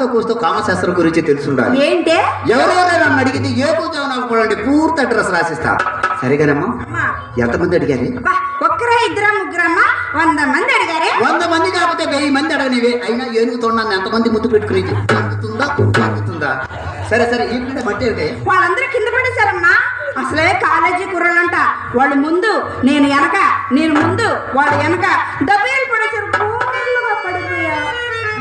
కాస్త కూస్తో కామశాస్త్రం గురించి తెలుసుండాలి. ఏంటే ఎవరైనా నన్ను అడిగితే ఏ పూజ నాకు పూర్తి అడ్రస్ రాసిస్తా. సరేగానమ్మా? ఎంతమంది అడిగారు? ఒక్కరా ఇద్దరా ముగ్గురమ్మా? 100 మంది అడిగారే. 100 మంది కాకపోతే 1000 మంది అడగనివే. అయినా ఏనుగుతున్నాను ఎంతమంది ముద్దు పెట్టుకుని అందుతుందా? సరే సరే ఈ మట్టి అంటే వాళ్ళందరూ కింద పడేశారమ్మా. అసలే కాలేజీ కుర్రలంట. వాళ్ళు ముందు, నేను వెనక, నేను ముందు, వాళ్ళు వెనక దెబ్బలు పడేశారు.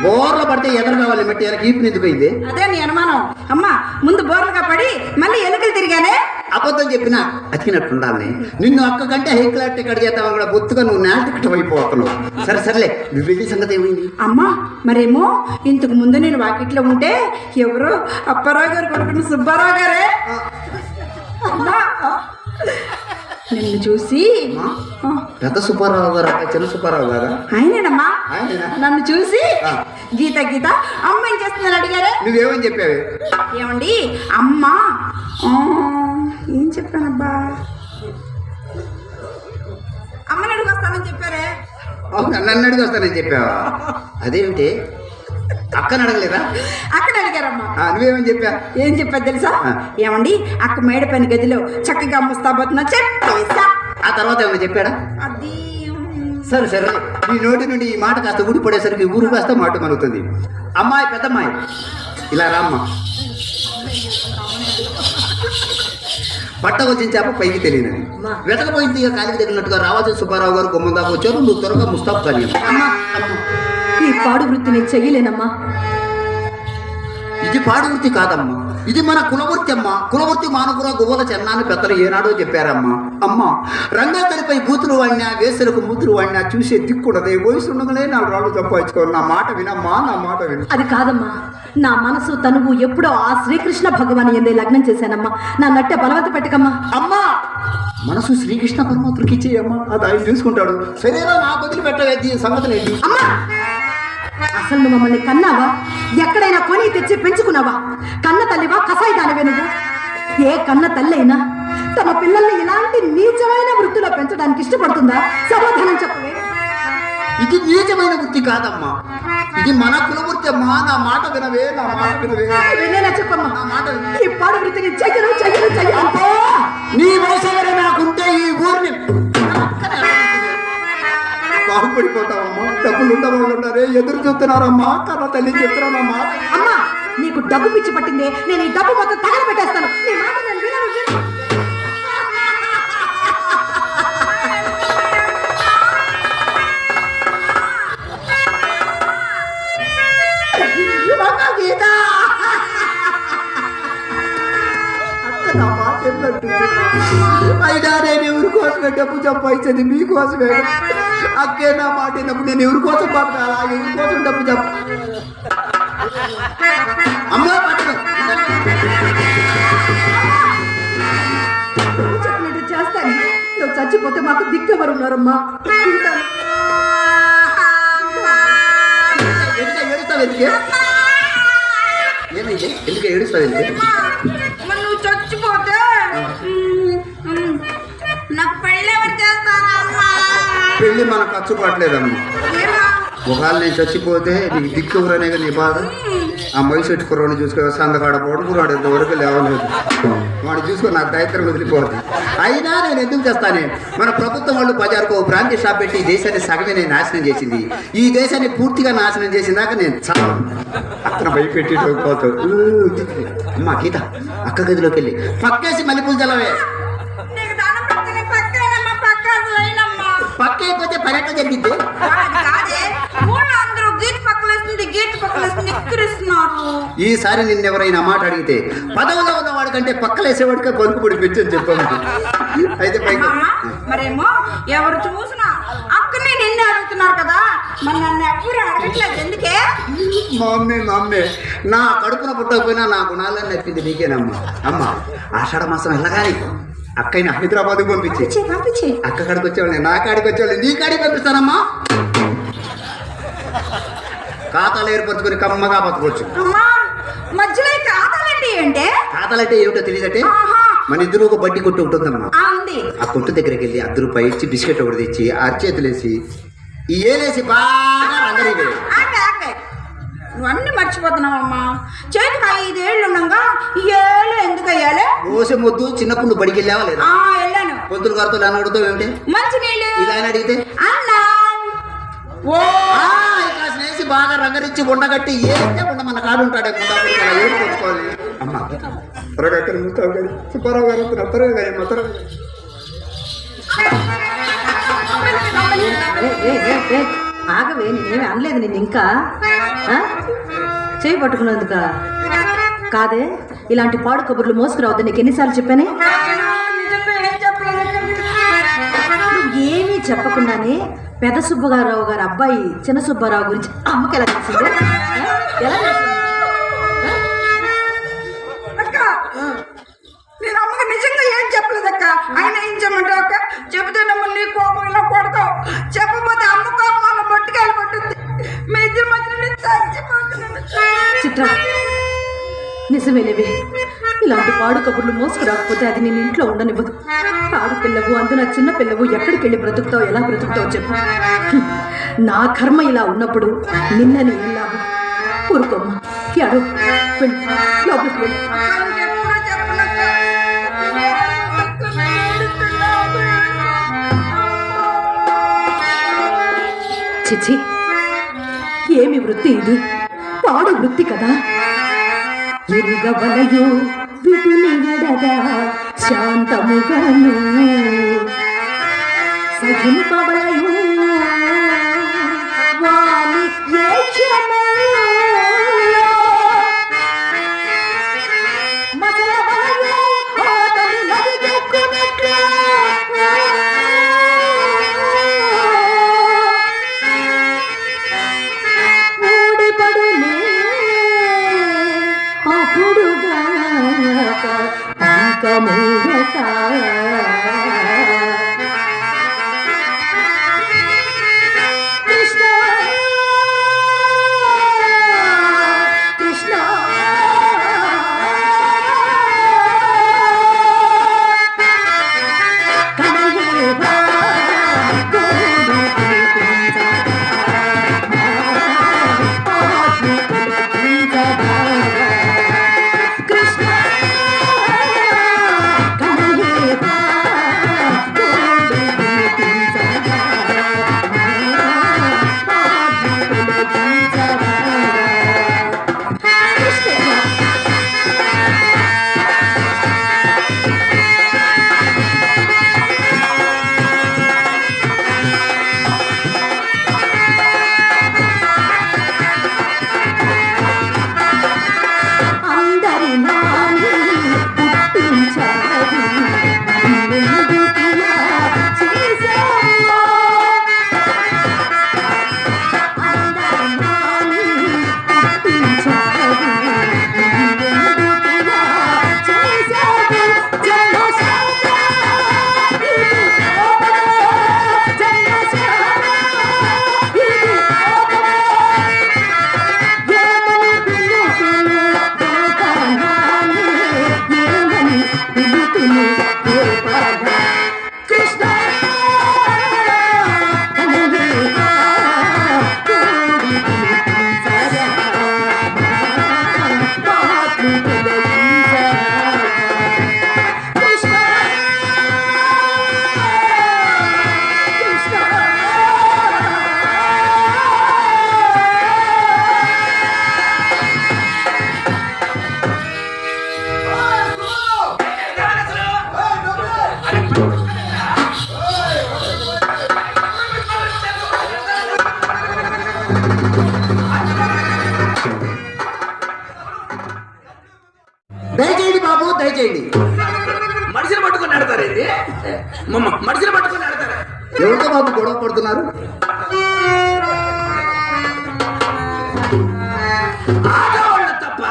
బోర్లు పడితే ఎదురు కావాలి మట్టి వెనక ఈపు నిందిపోయింది. అదే నీ అనుమానం. అమ్మా ముందు బోర్లుగా పడి మళ్ళీ ఎలుకలు తిరిగానే. అబద్ధం చెప్పినా అతికినట్టుండాలని. నిన్ను అక్క కంటే హైక్లాట్ టికెట్ చేస్తావు కూడా బొత్తుగా నువ్వు నేల టికెట్ అయిపోతున్నావు. సరే సర్లే నువ్వు వెళ్ళి సంగతి ఏమైంది? అమ్మా మరేమో ఇంతకు ముందు నేను వాకిట్లో ఉంటే ఎవరో అప్పారావు గారు కొడుకుని సుబ్బారావు గారే నిన్ను చూసి, పెద్ద సుబ్బారావు గారు చిన్న సుబ్బారావు గారా? ఆయనేనమ్మా. నన్ను చూసి గీత గీత అమ్మ ఏం చేస్తుందని అడిగారే. నువ్వేమని చెప్పావే? ఏమండి అమ్మ ఏం చెప్పానబ్బా, అమ్మని అడిగి వస్తానని చెప్పారే. అవును నన్ను అడిగి వస్తానని చెప్పావా? అదేమిటి అక్కని అడగలేదా? అక్కడ అడిగారమ్మా. నువ్వేమని చెప్పా? ఏం చెప్పావు తెలుసా? ఏమండి అక్క మేడ పని గదిలో చక్కగా ముస్తాబోతున్నా చెప్పేసా. ఆ తర్వాత ఏమన్నా చెప్పాడా? అది సరే సరే నీ నోటి నుండి ఈ మాట కాస్త ఊడి పడేసరికి ఊరు కాస్త మాట మరుగుతుంది. అమ్మాయి పెద్దమ్మాయి ఇలా రామ్మ. పట్ట వచ్చిన చేప పైకి తెలియనది. వెతకపోయింది ఇక కాలికి తగిలినట్టుగా రావాల్సిన సుబ్బారావు గారు గుమ్మం దాకా వచ్చారు. నువ్వు త్వరగా ముస్తాబు కానీ. ఈ పాడు వృత్తిని చెయ్యలేనమ్మా. ఇది పాడు వృత్తి కాదమ్మా, ఇది మన కులవృత్తి అమ్మా. కులవృత్తి మానకుర గువ్వల చెన్నాన్ని పెద్దలు ఏనాడో చెప్పారమ్మా. అమ్మా రంగస్థలిపై బూతులు వాడినా వేసలకు మూతులు వాడినా చూసే దిక్కుడదే. వయసు ఉండగానే 4 రాళ్ళు సంపాదించుకోవాలి. నా మాట వినమ్మా, నా మాట విను. అది కాదమ్మా, నా మనసు తనువు ఎప్పుడో ఆ శ్రీకృష్ణ భగవాన్ ఎందే లగ్నం చేశానమ్మా. నా నట్టే బలవంత పెట్టకమ్మా. అమ్మా మనసు శ్రీకృష్ణ పరమాత్మకి ఇచ్చేయమ్మా, అది ఆయన చూసుకుంటాడు. సరేనా నా బదులు పెట్టవేది సంగతి ఏంటి? అమ్మా అసలు నువ్వు మమ్మల్ని కన్నావా? ఎక్కడైనా కొని తెచ్చి పెంచుకున్నావా? కన్న తల్లివా కసాయి దానివే నువ్వు? ఏ కన్న తల్లి అయినా తమ పిల్లల్ని ఇలాంటి నీచమైన వృత్తిలో పెంచడానికి ఇష్టపడుతుందా? సమాధానం చెప్పవే. ఇది నీచమైన వృత్తి కాదమ్మా, ఇది మన కులవృత్తి అమ్మా. నా మాట వినవే, నా మాట వినవే. వినేలా చెప్పమ్మా. నా మాట ఈ పాడు వృత్తిని చెయ్యను చెయ్యను చెయ్యాలంటే నీ వయసు నాకుంటే ఈ ఊరిని బాగుపడిపోతావమ్మా. డబ్బులు ఉండవాళ్ళు ఉంటారే ఎదురు చూస్తున్నారమ్మా. కన్న తల్లి చెప్తున్నానమ్మా. అమ్మా నీకు డబ్బు పిచ్చి పట్టిందే. నేను ఈ డబ్బు మొత్తం తగల పెట్టేస్తాను. నీ మాట నేను వినను. అయినా నేను ఎవరి కోసమే డబ్బు సంపాదించేది? మీకోసమే. అక్కే నా మాట విన్నప్పుడు నేను ఎవరి కోసం బతకాలా? ఎవరి కోసం డబ్బు అమ్మా చెప్పినట్టు చేస్తాను. నువ్వు చచ్చిపోతే మాకు దిక్కెవరు ఉన్నారమ్మా? ఏడుస్తావు ఎందుకే? ఏమైంది? ఎందుకు ఏడుస్తావు? ఎందుకు? నువ్వు చచ్చిపోతే నాకు పెళ్ళి ఎవరు చేస్తారా? పెళ్ళి మనకు ఖర్చుపడలేదమ్మా. ఒకవేళ నేను చచ్చిపోతే నీకు దిక్కు ఎవరనే నీ బాధ. ఆ మైసెట్టు కుర్రాన్ని చూసుకొని సందకాడ పడుకున్నాడు. ఇంతవరకు లేవలేదు. వాడు చూసుకొని నాకు దైత్రం వదిలిపోతుంది. అయినా నేను ఎందుకు చేస్తానే? మన ప్రభుత్వం వాళ్ళు బజార్కు బ్రాంతి షాప్ పెట్టి ఈ దేశాన్ని సగమే నేను నాశనం చేసింది. ఈ దేశాన్ని పూర్తిగా నాశనం చేసిందాక నేను చాలా అతను భయపెట్టి పోతాడు. అమ్మా గీత అక్క గదిలోకి వెళ్ళి పక్కేసి మల్లెపూలు చల్లవే. పక్క అయిపోతే పర్యటన జరిగింది. ఈసారి నిన్నెవరైనా మాట అడిగితే పదవులో ఉన్న వాడికంటే పక్కలేసేవాడికే పలుకుబడి పెంచని చెప్పాను. అయితే పైకి మరేమో ఎవరు చూసినా అక్కనే నిన్నే అడుగుతున్నారు కదా, మరి నన్ను ఎవరు అడగట్లేదు ఎందుకే? మా అమ్మే నా కడుపున పుట్టకపోయినా నా గుణాలను నెప్పింది నీకేనమ్మా. అమ్మ ఆషాఢ మాసం వెళ్ళగానే అక్కని హైదరాబాద్కి పంపించి అక్క కాడికి వచ్చేవాళ్ళని నా కాడికి వచ్చేవాళ్ళని నీ కాడికి పంపిస్తానమ్మా. ఖాతాలు ఏర్పరచుకొని కమ్మగా బతకొచ్చు. మధ్యలో ఖాతాలంటే ఏంటే? ఖాతాలంటే ఏమిటో తెలియదంటే మన ఇద్దరు ఒక బడ్డీ కొట్టు ఉంటుందమ్మా. ఆ కొట్టు దగ్గరికి వెళ్ళి ₹10 ఇచ్చి బిస్కెట్ ఒకటి తెచ్చి అరచేతులేసి ఈ ఏలేసి బాగా రంగరీవే. నువ్వు అన్ని మర్చిపోతున్నావమ్మా. చేతికి 5 ఏళ్ళు ఉండగా ఈ ఏళ్ళు ఎందుకు అయ్యాలి? ఓసే మొద్దు చిన్నప్పుడు నువ్వు బడికి వెళ్ళావా లేదా? వెళ్ళాను. పొద్దున గారితో ఇలా అడుగుతావు ఏమిటి? మంచి నీళ్ళు ఇలా ఆయన అడిగితే అన్నా ఇక స్నేసి బాగా రంగరించి ఉండగట్టి ఏస్తే ఉండ మన కాడు ఉంటాడే ఏడు కొట్టుకోవాలి. అమ్మ త్వరగా ఎక్కడ ముస్తావు కానీ సుబ్బారావు గారు త్వరగా కానీ త్వరగా ఆగవే, నేనేమి అనలేదు నిన్ను ఇంకా. చేయి పట్టుకున్నందుక కాదే, ఇలాంటి పాడు కబుర్లు మోసుకురావద్దు. నీకు ఎన్నిసార్లు చెప్పానే? ఏమీ చెప్పకుండానే పెద్ద సుబ్బగారావు గారి అబ్బాయి చిన్న సుబ్బారావు గురించి అమ్మకి ఎలా తెలిసింది? ఎలా తెలిసింది? నేను అమ్మకి నిజంగా ఏం చెప్పలేదక్క. ఆయన ఏం చెప్పమంటావు అక్క? చెబితే నమ్మల్ని నీ కోపం ఇలా కొడతావు, చెప్పకపోతే అమ్మ కోపం అలా పట్టుకెళ్ళి పట్టుద్ది. మీ ఇద్దరి మధ్య చిత్ర, నిజమేలేవే, ఇలాంటి పాడు కబుర్లు మోసుకురాకపోతే అది నేను ఇంట్లో ఉండనివ్వదు. ఆడపిల్లవు, అందున చిన్న పిల్లవు, ఎక్కడికి వెళ్ళి బ్రతుకుతావు, ఎలా బ్రతుకుతావు చెప్పు. నా కర్మ ఇలా ఉన్నప్పుడు నిన్నని వెళ్ళావు. ఊరుకోమ్మా, ఎడు వెళ్ళి లోపలికి వెళ్ళి. చిచి, ఏమి వృత్తి ఇది? పాడు వృత్తి కదా. ఎరుగవలయో విటుని ఎడగా శాంతముగను సహింపవలయో వాలి మసలవలయో ఆతని నదిగెక్కునట్లు ఊడిపడునే అప్పుడుగాక పంకముగక. కృష్ణ కృష్ణ కనయేవా దయచేయండి బాబు, దయచేయండి. మనుషులు పట్టుకొని ఆడతారేంటి? మనుషులు పట్టుకొని ఆడతారా? ఎవరితో బాబు గొడవ పడుతున్నారు? ఆడవాళ్ళ తప్ప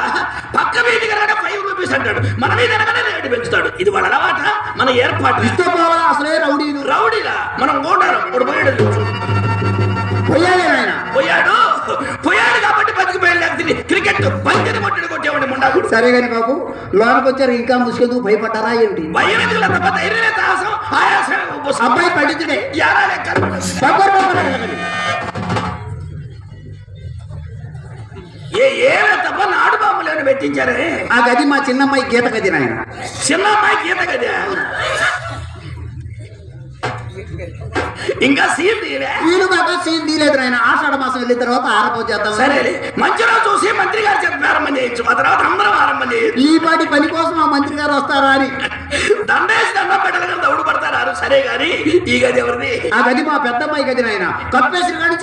పక్క వీధికి రాగా 5 రూపీస్ అంటాడు, మన మీద రేటు పెంచుతాడు. ఇది వాళ్ళ అలవాట, మన ఏర్పాటు. ఇష్టం పోవాలా? అసలే రౌడీలు. రౌడీలా? మనం ఓడారం. ఇప్పుడు పోయాడు పోయాడే ఆయన. పోయాడు కాబట్టి బతికిపోయాడు. లేకపోతే క్రికెట్ బంతిని కొట్టి కొట్టేవాడి ముండాకుడు. సరే కానీ బాబు, లోనికి వచ్చారు ఇంకా ముసుకెందుకు భయపడ్డారా ఏమిటి? భయం ఎందుకు? ధైర్యమే సాహసం, ఆయాసం. అబ్బాయి పండించుడే ఏమే తప్ప నాడు బాంబులేని పెట్టించారే. ఆ గది మా చిన్నమ్మాయి గీత గది నాయన. చిన్న అమ్మాయి గీత కదా ఇంకా సీల్ తీయలే. వీలు బాగా సీన్ తీయలేదు నాయన. ఆషాఢ మాసం వెళ్ళిన తర్వాత ఆరంభం చేద్దాం. సరే మంచి రోజు చూసి మంత్రి గారి చేత ప్రారంభం చేయొచ్చు. ఆ తర్వాత అందరం ఆరంభం చేయొచ్చు. ఈ పాటి పని కోసం ఆ మంత్రి గారు వస్తారా అని దండేసి దండం పెట్టగా దౌడు పడతారు. సరే గాని ఈ గది ఎవరిది? ఆ గది మా పెద్దమ్మాయి గది నాయన. కప్పేసిన కాడి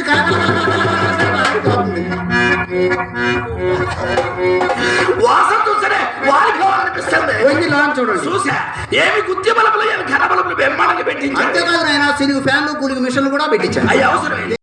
వాసన చూసరే వారిపోవాలనిపిస్తుంది. వెళ్ళి లోన్ చూడండి. చూసా ఏమి గుత్తి బలములు ఏమి ఘన బలములు బ్రహ్మాండంగా పెట్టించారు. అంతేకాదు నాయన సిలుగు ఫ్యాన్లు కూలింగ్ మిషన్లు కూడా పెట్టించారు. అవి అవసరం